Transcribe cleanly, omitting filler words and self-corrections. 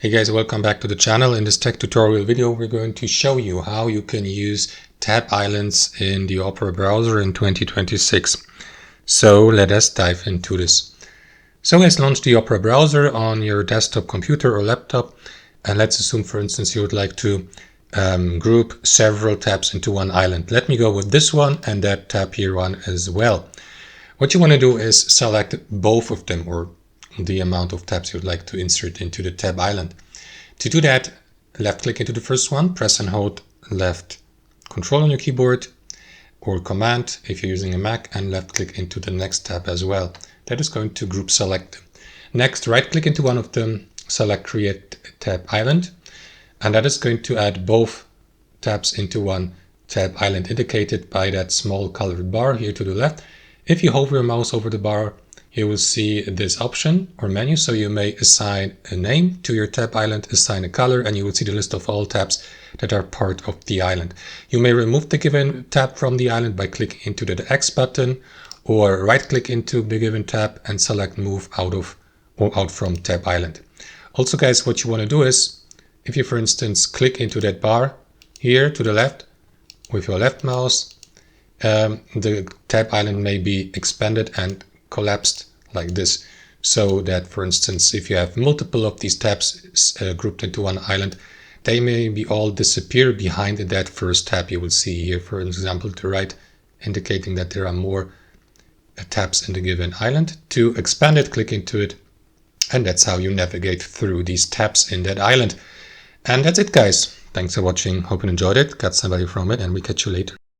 Hey guys, welcome back to the channel. In this tech tutorial video, we're going to show you how you can use tab islands in the Opera browser in 2026. So let us dive into this. So guys, launch the Opera browser on your desktop computer or laptop. And let's assume, for instance, you would like to group several tabs into one island. Let me go with this one and that tab here one as well. What you want to do is select both of them, or the amount of tabs you'd like to insert into the tab island. To do that, left click into the first one, press and hold left control on your keyboard or command if you're using a Mac, and left click into the next tab as well. That is going to group select them. Next, right click into one of them, select create tab island, and that is going to add both tabs into one tab island, indicated by that small colored bar here to the left. If you hover your mouse over the bar, you will see this option or menu, so you may assign a name to your tab island, assign a color, and you will see the list of all tabs that are part of the island. You may remove the given tab from the island by clicking into the X button, or right click into the given tab and select move out of or out from tab island. Also guys, what you want to do is, if you for instance click into that bar here to the left with your left mouse, the tab island may be expanded and collapsed like this, so that for instance if you have multiple of these tabs grouped into one island, they may be all disappear behind that first tab you will see here, for example to the right, indicating that there are more tabs in the given island. To expand it, click into it, and that's how you navigate through these tabs in that island. And that's it guys, thanks for watching, hope you enjoyed it, got some value from it, and we catch you later.